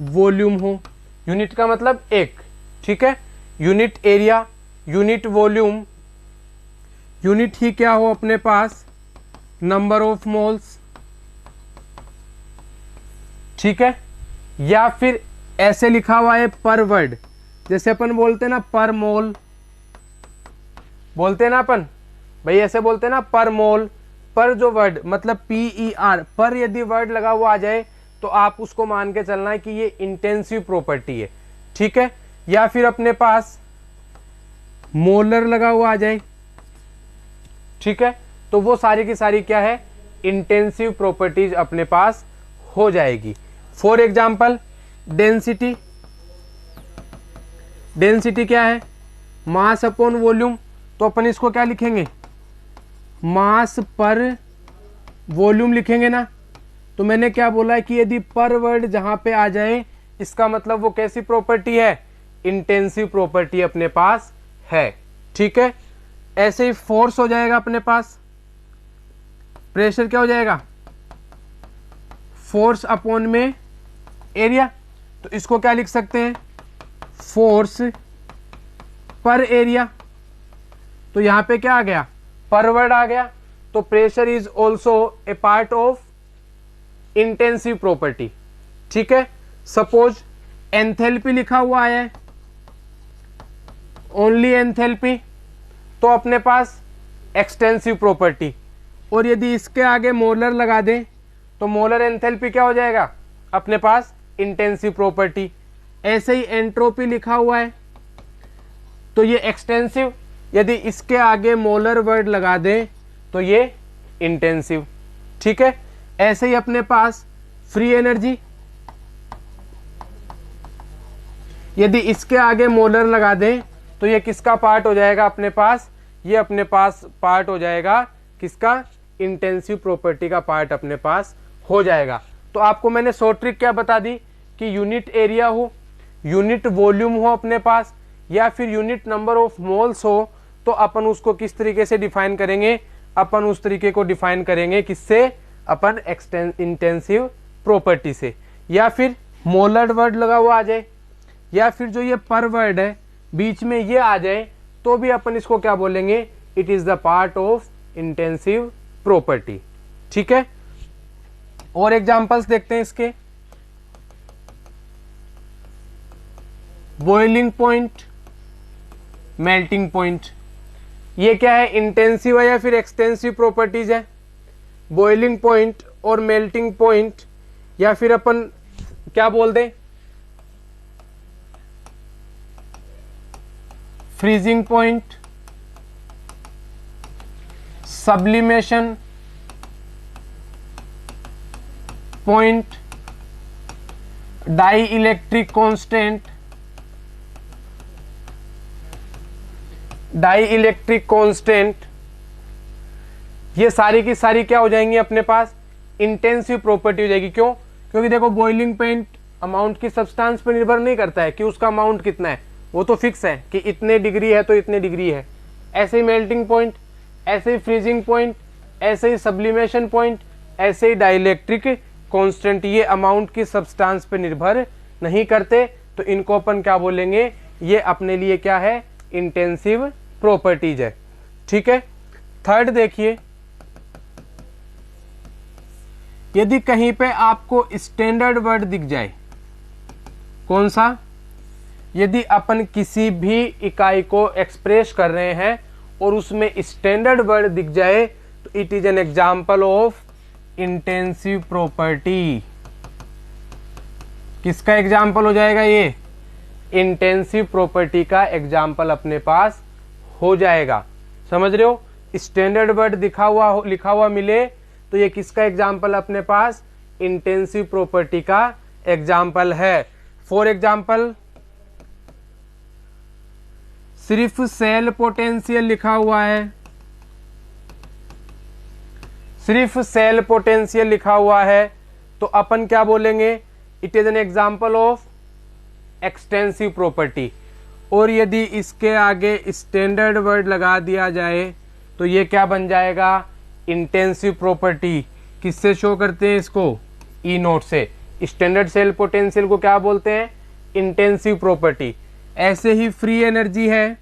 वॉल्यूम हो। यूनिट का मतलब एक, ठीक है, unit area, unit volume, unit ही क्या हो अपने पास, नंबर ऑफ मोल्स। ठीक है, या फिर ऐसे लिखा हुआ है पर वर्ड, जैसे अपन बोलते हैं ना पर मोल, बोलते हैं ना अपन, भाई ऐसे बोलते हैं ना पर मोल, पर जो वर्ड मतलब PER, पर यदि वर्ड लगा हुआ आ जाए तो आप उसको मान के चलना है कि ये इंटेंसिव प्रॉपर्टी है। ठीक है, या फिर अपने पास मोलर लगा हुआ आ जाए, ठीक है, तो वो सारी की सारी क्या है, इंटेंसिव प्रॉपर्टीज अपने पास हो जाएगी। फॉर एग्जाम्पल डेंसिटी, डेंसिटी क्या है, मास अपॉन वॉल्यूम, तो अपन इसको क्या लिखेंगे, मास पर वॉल्यूम लिखेंगे ना। तो मैंने क्या बोला है कि यदि पर वर्ड जहां पे आ जाए, इसका मतलब वो कैसी प्रॉपर्टी है, इंटेंसिव प्रॉपर्टी अपने पास है। ठीक है, ऐसे ही फोर्स हो जाएगा अपने पास, प्रेशर क्या हो जाएगा, फोर्स अपॉन में एरिया, तो इसको क्या लिख सकते हैं, फोर्स पर एरिया, तो यहां पे क्या आ गया, पर वर्ड आ गया। तो pressure is also a part of intensive property. ठीक है, सपोज एंथैल्पी लिखा हुआ है, ओनली एंथैल्पी, तो अपने पास एक्सटेंसिव प्रॉपर्टी। और यदि इसके आगे मोलर लगा दें तो मोलर एंथैल्पी क्या हो जाएगा, अपने पास इंटेंसिव प्रॉपर्टी। ऐसे ही एंट्रोपी लिखा हुआ है तो ये एक्सटेंसिव, यदि इसके आगे मोलर वर्ड लगा दें तो ये इंटेंसिव। ठीक है, ऐसे ही अपने पास फ्री एनर्जी, यदि इसके आगे मोलर लगा दें तो ये किसका पार्ट हो जाएगा अपने पास, ये अपने पास पार्ट हो जाएगा किसका, इंटेंसिव प्रॉपर्टी का पार्ट अपने पास हो जाएगा। तो आपको मैंने शॉर्ट ट्रिक क्या बता दी कि यूनिट एरिया हो, यूनिट वॉल्यूम हो अपने पास, या फिर यूनिट नंबर ऑफ मोल्स हो, तो अपन उसको किस तरीके से डिफाइन करेंगे, अपन उस तरीके को डिफाइन करेंगे किससे, अपन इंटेंसिव प्रॉपर्टी से। या फिर मोलर वर्ड लगा हुआ आ जाए, या फिर जो ये पर वर्ड है बीच में ये आ जाए, तो भी अपन इसको क्या बोलेंगे, it is the part of intensive property. ठीक है, और एग्जांपल्स देखते हैं इसके। बॉइलिंग पॉइंट, मेल्टिंग पॉइंट, ये क्या है, इंटेंसिव है या फिर एक्सटेंसिव प्रॉपर्टीज है। बॉइलिंग पॉइंट और मेल्टिंग पॉइंट, या फिर अपन क्या बोल दें, freezing point, sublimation point, dielectric constant, dielectric constant, ये सारी की सारी क्या हो जाएंगी अपने पास, इंटेंसिव प्रॉपर्टी हो जाएगी। क्यों, क्योंकि देखो बॉइलिंग पॉइंट अमाउंट की सब्सटेंस पर निर्भर नहीं करता है कि उसका अमाउंट कितना है, वो तो फिक्स है कि इतने डिग्री है तो इतने डिग्री है। ऐसे ही मेल्टिंग पॉइंट, ऐसे ही फ्रीजिंग पॉइंट, ऐसे ही सब्लिमेशन पॉइंट, ऐसे ही डाइलेक्ट्रिक कांस्टेंट, ये अमाउंट की सब्सटेंस पे निर्भर नहीं करते, तो इनको अपन क्या बोलेंगे, ये अपने लिए क्या है, इंटेंसिव प्रॉपर्टीज है। ठीक है, थर्ड देखिए, यदि कहीं पे आपको स्टैंडर्ड वर्ड दिख जाए, कौन सा, यदि अपन किसी भी इकाई को एक्सप्रेस कर रहे हैं और उसमें स्टैंडर्ड वर्ड दिख जाए, तो it is N example of intensive property. किसका एग्जाम्पल हो जाएगा, ये इंटेंसिव प्रॉपर्टी का एग्जाम्पल अपने पास हो जाएगा। समझ रहे हो, स्टैंडर्ड वर्ड लिखा हुआ मिले तो ये किसका एग्जाम्पल अपने पास, इंटेंसिव प्रॉपर्टी का एग्जाम्पल है। फॉर एग्जाम्पल, सिर्फ सेल पोटेंशियल लिखा हुआ है, सिर्फ सेल पोटेंशियल लिखा हुआ है, तो अपन क्या बोलेंगे, it is N example of extensive property. और यदि इसके आगे स्टैंडर्ड वर्ड लगा दिया जाए तो ये क्या बन जाएगा, इंटेंसिव प्रॉपर्टी। किससे शो करते हैं इसको, ई नोट से। स्टैंडर्ड सेल पोटेंशियल को क्या बोलते हैं, इंटेंसिव प्रॉपर्टी। ऐसे ही फ्री एनर्जी है,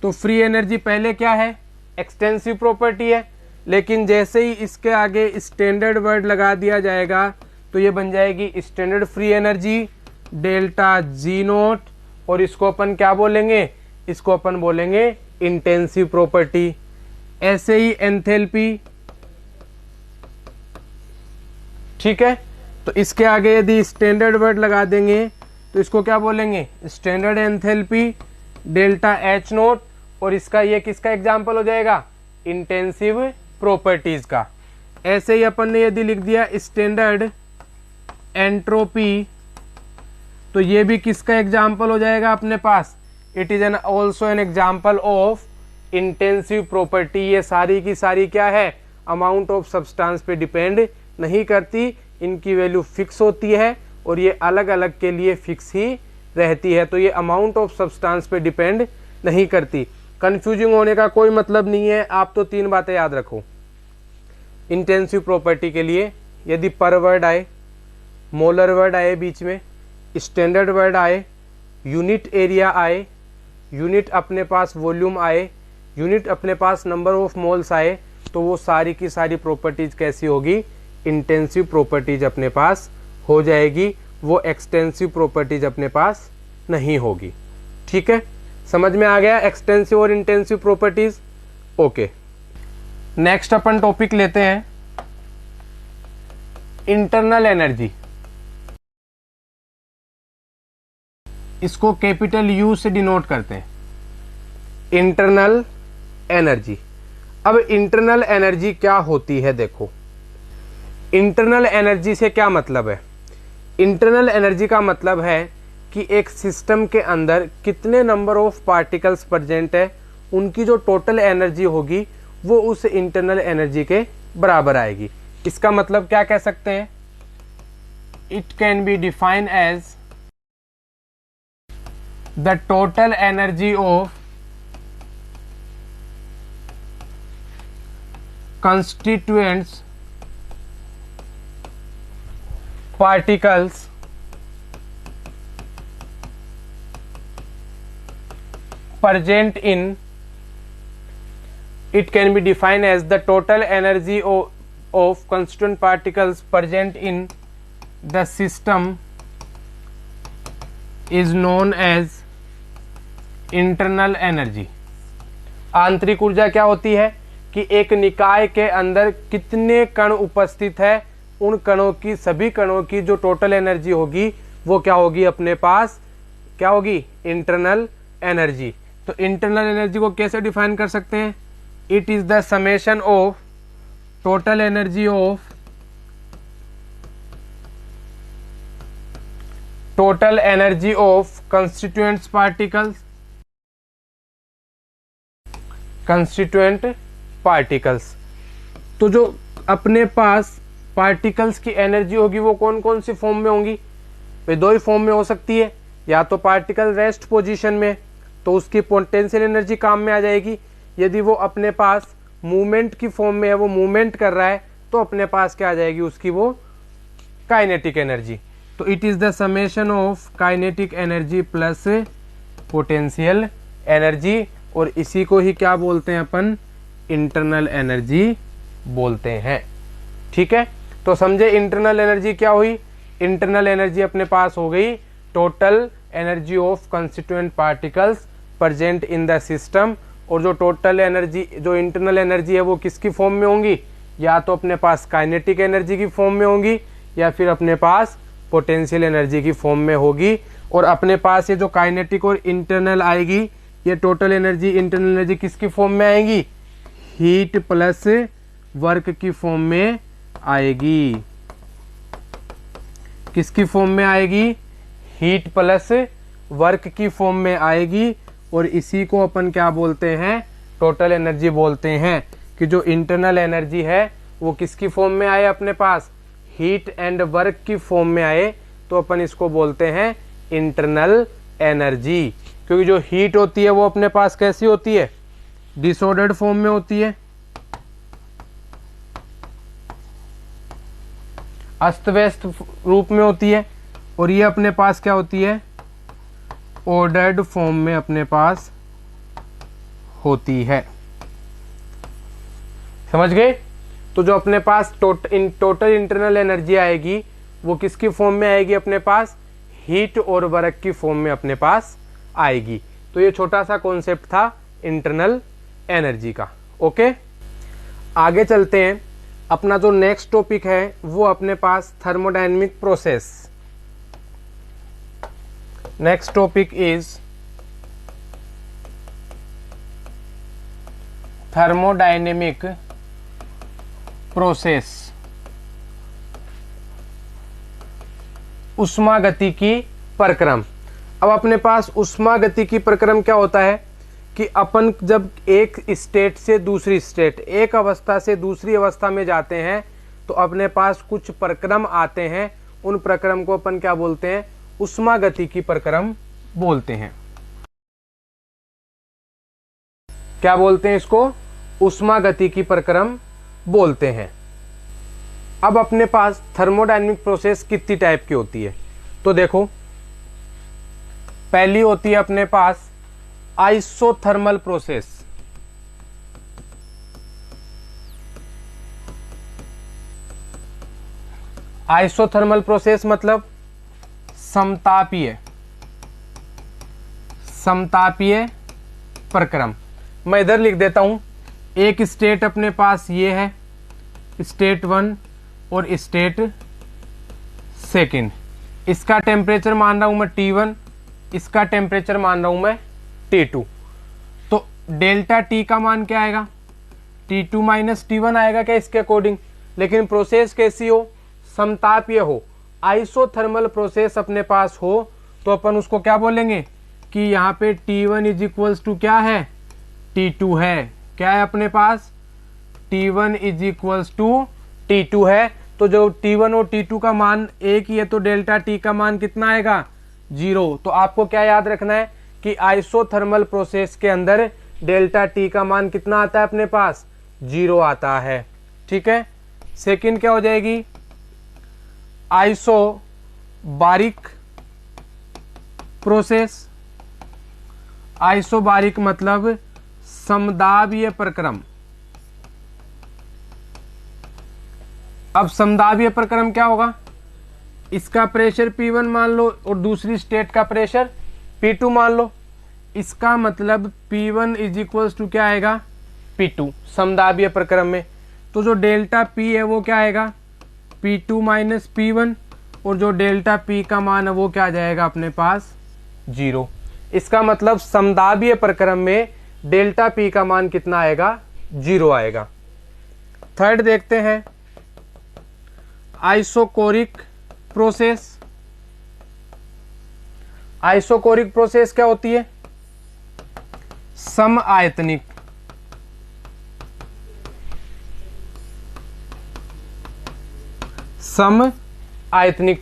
तो फ्री एनर्जी पहले क्या है, एक्सटेंसिव प्रॉपर्टी है, लेकिन जैसे ही इसके आगे स्टैंडर्ड वर्ड लगा दिया जाएगा तो ये बन जाएगी standard free energy delta G note, और इसको अपन क्या बोलेंगे, इसको अपन बोलेंगे इंटेंसिव प्रॉपर्टी। ऐसे ही एंथैल्पी, ठीक है, तो इसके आगे यदि स्टैंडर्ड वर्ड लगा देंगे तो इसको क्या बोलेंगे, standard enthalpy delta H note, और इसका ये किसका एग्जाम्पल हो जाएगा, इंटेंसिव प्रॉपर्टीज का। ऐसे ही अपन ने यदि लिख दिया स्टैंडर्ड एंट्रोपी, तो ये भी किसका एग्जाम्पल हो जाएगा अपने पास, it is an also an example of intensive property. ये सारी की सारी क्या है, अमाउंट ऑफ सब्सटेंस पे डिपेंड नहीं करती, इनकी वैल्यू फिक्स होती है और ये अलग अलग के लिए फिक्स ही रहती है, तो ये अमाउंट ऑफ सब्सटेंस पे डिपेंड नहीं करती। कंफ्यूजिंग होने का कोई मतलब नहीं है, आप तो तीन बातें याद रखो इंटेंसिव प्रॉपर्टी के लिए। यदि पर वर्ड आए, मोलर वर्ड आए बीच में, स्टैंडर्ड वर्ड आए यूनिट एरिया आए, यूनिट अपने पास वॉल्यूम आए, यूनिट अपने पास नंबर ऑफ मोल्स आए, तो वो सारी की सारी प्रॉपर्टीज कैसी होगी, इंटेंसिव प्रॉपर्टीज अपने पास हो जाएगी, वो एक्सटेंसिव प्रॉपर्टीज अपने पास नहीं होगी। ठीक है, समझ में आ गया एक्सटेंसिव और इंटेंसिव प्रॉपर्टीज। ओके, नेक्स्ट अपन टॉपिक लेते हैं इंटरनल एनर्जी। इसको कैपिटल यू से डिनोट करते हैं, इंटरनल एनर्जी। अब इंटरनल एनर्जी क्या होती है, देखो इंटरनल एनर्जी से क्या मतलब है। इंटरनल एनर्जी का मतलब है कि एक सिस्टम के अंदर कितने नंबर ऑफ पार्टिकल्स प्रेजेंट है, उनकी जो टोटल एनर्जी होगी वो उस इंटरनल एनर्जी के बराबर आएगी। इसका मतलब क्या कह सकते हैं, it can be defined as the total energy of constituents particles present in, it can be defined as the total energy of constituent particles present in the system is known as internal energy। आंतरिक ऊर्जा क्या होती है कि एक निकाय के अंदर कितने कण उपस्थित है, उन कणों की, सभी कणों की जो टोटल एनर्जी होगी वो क्या होगी, अपने पास क्या होगी, इंटरनल एनर्जी। तो इंटरनल एनर्जी को कैसे डिफाइन कर सकते हैं, it is the summation of total energy of constituents particles. तो जो अपने पास पार्टिकल्स की एनर्जी होगी वो कौन कौन सी फॉर्म में होंगी, वे दो ही फॉर्म में हो सकती है, या तो पार्टिकल रेस्ट पोजीशन में तो उसकी पोटेंशियल एनर्जी काम में आ जाएगी, यदि वो अपने पास मूवमेंट की फॉर्म में है, वो मूवमेंट कर रहा है, तो अपने पास क्या आ जाएगी, उसकी वो काइनेटिक एनर्जी। तो it is the summation of kinetic energy plus potential energy, और इसी को ही क्या बोलते हैं अपन, इंटरनल एनर्जी बोलते हैं। ठीक है, तो समझे इंटरनल एनर्जी क्या हुई, इंटरनल एनर्जी अपने पास हो गई total energy of constituent particles present in the system, और जो टोटल एनर्जी, जो इंटरनल एनर्जी है वो किसकी फॉर्म में होंगी, या तो अपने पास काइनेटिक एनर्जी की फॉर्म में होंगी, या फिर अपने पास पोटेंशियल एनर्जी की फॉर्म में होगी। और अपने पास ये जो काइनेटिक और इंटरनल आएगी, ये टोटल एनर्जी, इंटरनल एनर्जी किसकी फॉर्म में आएगी, हीट प्लस वर्क की फॉर्म में आएगी। किसकी फॉर्म में आएगी, हीट प्लस वर्क की फॉर्म में आएगी, और इसी को अपन क्या बोलते हैं, टोटल एनर्जी बोलते हैं। कि जो इंटरनल एनर्जी है वो किसकी फॉर्म में आए, अपने पास हीट एंड वर्क की फॉर्म में आए, तो अपन इसको बोलते हैं इंटरनल एनर्जी। क्योंकि जो हीट होती है वो अपने पास कैसी होती है, डिसऑर्डर्ड फॉर्म में होती है, अस्त व्यस्त रूप में होती है, और ये अपने पास क्या होती है, ऑर्डर्ड फॉर्म में अपने पास होती है। समझ गए। तो जो अपने पास टोटल इंटरनल एनर्जी आएगी वो किसकी फॉर्म में आएगी, अपने पास हीट और वर्क की फॉर्म में अपने पास आएगी। तो ये छोटा सा कॉन्सेप्ट था इंटरनल एनर्जी का। ओके, आगे चलते हैं। अपना जो नेक्स्ट टॉपिक है वो अपने पास thermodynamic process. Next topic is thermodynamic process, उष्मागतिकी प्रक्रम। अब अपने पास उष्मागतिकी प्रक्रम क्या होता है कि अपन जब एक स्टेट से दूसरी स्टेट, एक अवस्था से दूसरी अवस्था में जाते हैं तो अपने पास कुछ प्रक्रम आते हैं, उन प्रक्रम को अपन क्या बोलते हैं, उष्मागतिकी प्रक्रम बोलते हैं। क्या बोलते हैं इसको, उष्मागतिकी प्रक्रम बोलते हैं। अब अपने पास थर्मोडायनेमिक प्रोसेस कितनी टाइप की होती है, तो देखो पहली होती है अपने पास आइसोथर्मल प्रोसेस। आइसोथर्मल प्रोसेस मतलब समतापीय प्रक्रम। मैं इधर लिख देता हूं, एक स्टेट अपने पास ये है, स्टेट 1 और स्टेट 2। इसका टेम्परेचर मान रहा हूं मैं T1, इसका टेम्परेचर मान रहा हूं मैं T2। तो डेल्टा T का मान क्या आएगा, T2 माइनस T1 आएगा क्या इसके अकॉर्डिंग। लेकिन प्रोसेस कैसी हो, समतापीय हो, आइसोथर्मल प्रोसेस अपने पास हो, तो अपन उसको क्या बोलेंगे कि यहाँ पे T1 इज इक्वल्स टू क्या है, T2 है। क्या है अपने पास, T1 is equals to T2 है। तो जो T1 और T2 का मान एक ही है, तो डेल्टा T का मान कितना आएगा, 0। तो आपको क्या याद रखना है कि आइसोथर्मल प्रोसेस के अंदर डेल्टा T का मान कितना आता है अपने पास, 0 आता है। ठीक है। सेकंड क्या हो जाएगी, आइसोबारिक प्रोसेस। आइसोबारिक मतलब समदाबीय प्रक्रम। अब समदाबीय प्रक्रम क्या होगा, इसका प्रेशर P1 मान लो और दूसरी स्टेट का प्रेशर P2 मान लो। इसका मतलब P1 इज इक्वल्स टू क्या आएगा, P2 समदाबीय प्रक्रम में। तो जो डेल्टा P है वो क्या आएगा, P2 माइनस P1, और जो डेल्टा P का मान है वो क्या आ जाएगा अपने पास, 0। इसका मतलब समदाबीय प्रक्रम में डेल्टा P का मान कितना आएगा, 0 आएगा। थर्ड देखते हैं, आइसोकोरिक प्रोसेस। आइसोकोरिक प्रोसेस क्या होती है, समआयतनिक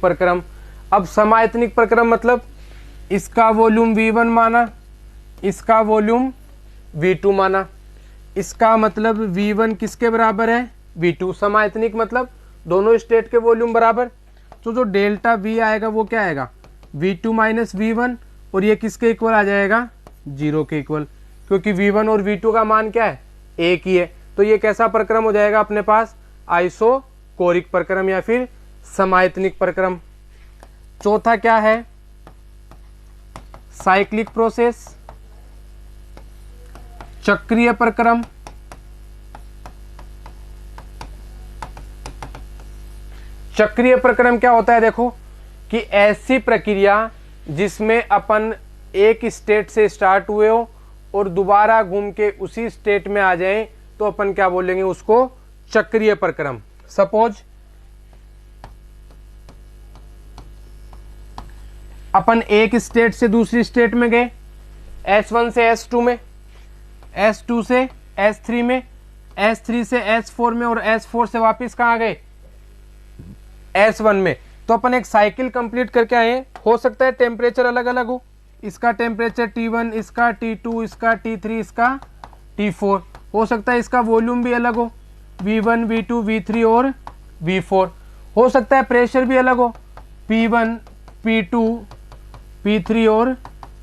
प्रक्रम। अब समायतनिक प्रक्रम मतलब इसका वॉल्यूम V1 माना, इसका वॉल्यूम V2 माना। इसका मतलब V1 किसके बराबर है, V2। समायतनिक मतलब दोनों स्टेट के वॉल्यूम बराबर। तो जो डेल्टा V आएगा वो क्या आएगा, V2 माइनस V1, और ये किसके इक्वल आ जाएगा, 0 के इक्वल, क्योंकि V1 और V2 का मान क्या है, एक ही है। तो ये कैसा प्रक्रम हो जाएगा अपने पास, आइसोकोरिक प्रक्रम या फिर समायतनिक प्रक्रम। चौथा क्या है, साइक्लिक प्रोसेस, चक्रीय प्रक्रम। चक्रीय प्रक्रम क्या होता है, देखो कि ऐसी प्रक्रिया जिसमें अपन एक स्टेट से स्टार्ट हुए हो और दोबारा घूम के उसी स्टेट में आ जाएं, तो अपन क्या बोलेंगे उसको, चक्रीय प्रक्रम। सपोज अपन एक स्टेट से दूसरी स्टेट में गए, S1 से S2 में, S2 से S3 में, S3 से S4 में, और S4 से वापस कहाँ गए, S1 में। तो अपन एक साइकिल कंप्लीट करके आए। हो सकता है टेम्परेचर अलग अलग हो, इसका टेम्परेचर T1, इसका T2, इसका T3, इसका T4। हो सकता है इसका वॉल्यूम भी अलग हो, V1, V2, V3 और V4। हो सकता है प्रेशर भी अलग हो, P1, P2, P3 और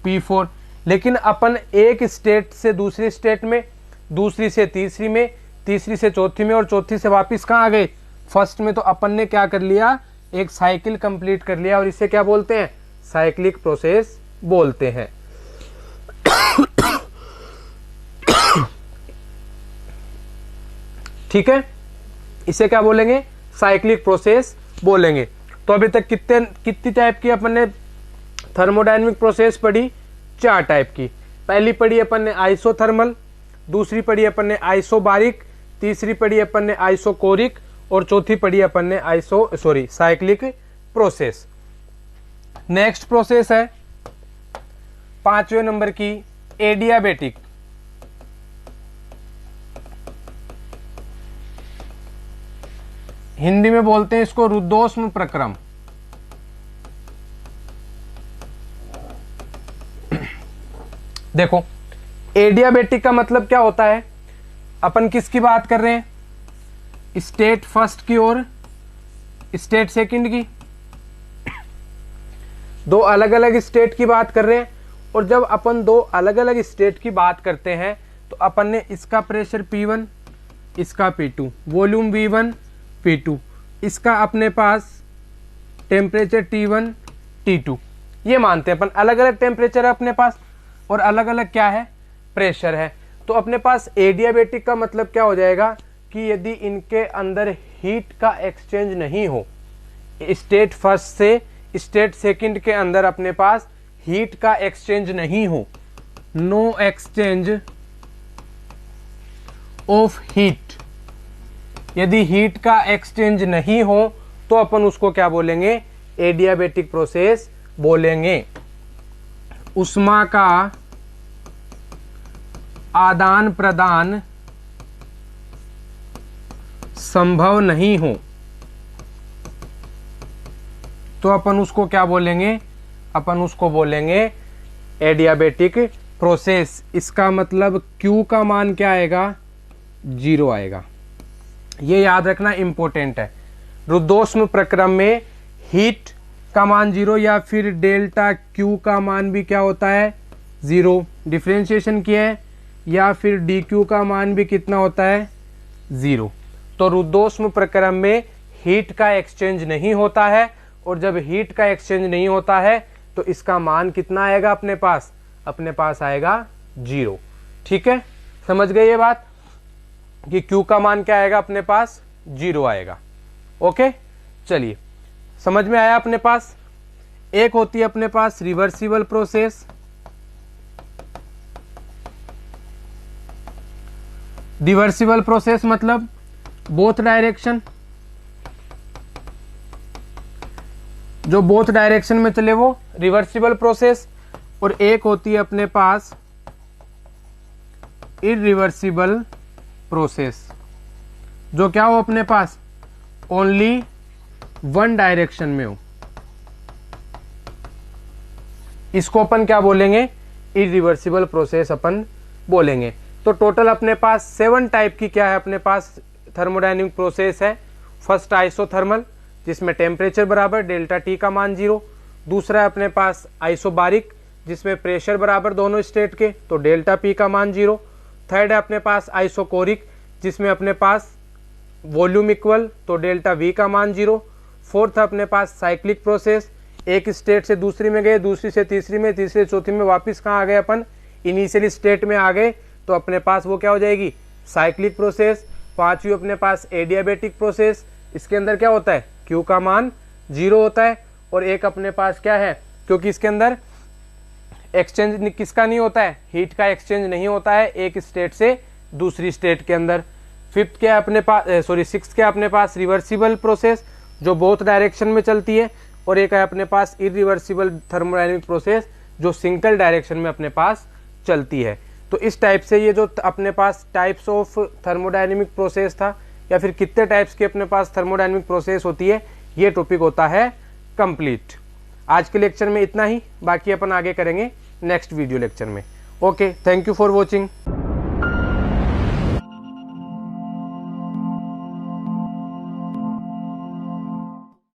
P4। लेकिन अपन एक स्टेट से दूसरी स्टेट में, दूसरी से तीसरी में, तीसरी से चौथी में, और चौथी से वापस कहाँ आ गए, फर्स्ट में। तो अपन ने क्या कर लिया, एक साइकिल कंप्लीट कर लिया, और इसे क्या बोलते हैं, साइक्लिक प्रोसेस बोलते हैं। ठीक है, इसे क्या बोलेंगे, साइक्लिक प्रोसेस बोलेंगे। तो अभी तक कितनी टाइप की अपन ने थर्मोडायनेमिक प्रोसेस पढ़ी, 4 टाइप की। पहली पढ़ी अपन ने आइसोथर्मल, दूसरी पढ़ी अपन ने आइसोबारिक, तीसरी पढ़ी अपन ने आइसोकोरिक, और चौथी पढ़ी अपन ने साइक्लिक प्रोसेस। नेक्स्ट प्रोसेस है 5वें नंबर की, एडियाबेटिक। हिंदी में बोलते हैं इसको रुद्धोष्म प्रक्रम। देखो एडियाबेटिक का मतलब क्या होता है, अपन किसकी बात कर रहे हैं, स्टेट फर्स्ट की और स्टेट सेकंड की। दो अलग अलग स्टेट की बात कर रहे हैं, और जब अपन दो अलग अलग स्टेट की बात करते हैं तो अपन ने इसका प्रेशर P1, इसका P2, वॉल्यूम V1 P2, इसका अपने पास टेम्परेचर T1 T2, ये मानते हैं अपन। अलग अलग टेम्परेचर है अपने पास और अलग अलग क्या है, प्रेशर है। तो अपने पास एडियाबेटिक का मतलब क्या हो जाएगा कि यदि इनके अंदर हीट का एक्सचेंज नहीं हो, स्टेट फर्स्ट से स्टेट सेकंड के अंदर अपने पास हीट का एक्सचेंज नहीं हो, नो एक्सचेंज ऑफ हीट, यदि हीट का एक्सचेंज नहीं हो तो अपन उसको क्या बोलेंगे, एडियाबेटिक प्रोसेस बोलेंगे। उष्मा का आदान प्रदान संभव नहीं हो तो अपन उसको क्या बोलेंगे, अपन उसको बोलेंगे एडियाबेटिक प्रोसेस। इसका मतलब Q का मान क्या आएगा, 0 आएगा। ये याद रखना इंपॉर्टेंट है। रुद्धोष्म प्रक्रम में हीट का मान 0 या फिर डेल्टा Q का मान भी क्या होता है, 0। डिफरेंशिएशन किया है, या फिर dQ का मान भी कितना होता है, 0। तो रुद्धोष्म प्रक्रम में हीट का एक्सचेंज नहीं होता है, और जब हीट का एक्सचेंज नहीं होता है तो इसका मान कितना आएगा अपने पास, अपने पास आएगा 0। ठीक है, समझ गए ये बात कि Q का मान क्या आएगा अपने पास, 0 आएगा। ओके, चलिए समझ में आया अपने पास। एक होती है अपने पास रिवर्सिबल प्रोसेस, रिवर्सिबल प्रोसेस मतलब बोथ डायरेक्शन, जो बोथ डायरेक्शन में चले वो रिवर्सिबल प्रोसेस। और एक होती है अपने पास इरिवर्सिबल प्रोसेस, जो क्या हो अपने पास, ओनली वन डायरेक्शन में हो। इसको अपन क्या बोलेंगे, इरिवर्सिबल प्रोसेस अपन बोलेंगे। तो टोटल अपने पास 7 टाइप की क्या है अपने पास थर्मोडायनेमिक प्रोसेस है। फर्स्ट आइसोथर्मल, जिसमें टेम्परेचर बराबर डेल्टा टी का मान 0। दूसरा है अपने पास आइसोबारिक, जिसमें प्रेशर बराबर दोनों स्टेट के, तो डेल्टा पी का मान 0। थर्ड है अपने पास आइसोकोरिक, जिसमें अपने पास वॉल्यूम इक्वल, तो डेल्टा वी का मान 0। फोर्थ है अपने पास साइक्लिक प्रोसेस, एक स्टेट से दूसरी में गए, दूसरी से तीसरी में, तीसरे चौथी में वापस कहाँ आ गए अपन, इनिशियल स्टेट में आ गए, तो अपने पास वो क्या हो जाएगी, साइक्लिक प्रोसेस। पांचवी अपने पास एडियाबेटिक प्रोसेस, इसके अंदर क्या होता है, Q का मान 0 होता है। और एक अपने पास क्या है, क्योंकि इसके अंदर एक्सचेंज किसका नहीं होता है, हीट का एक्सचेंज नहीं होता है एक स्टेट से दूसरी स्टेट के अंदर। फिफ्थ क्या अपने पास, सिक्स्थ क्या अपने पास रिवर्सिबल प्रोसेस, जो बोथ डायरेक्शन में चलती है। और एक है अपने पास इरिवर्सिबल थर्मोडायनेमिक प्रोसेस, जो सिंगल डायरेक्शन में अपने पास चलती है। तो इस टाइप से ये जो अपने पास टाइप्स ऑफ थर्मोडायनेमिक प्रोसेस था, या फिर कितने टाइप्स की अपने पास थर्मोडायनेमिक प्रोसेस होती है, ये टॉपिक होता है कंप्लीट। आज के लेक्चर में इतना ही, बाकी अपन आगे करेंगे नेक्स्ट वीडियो लेक्चर में। Okay, thank you for watching.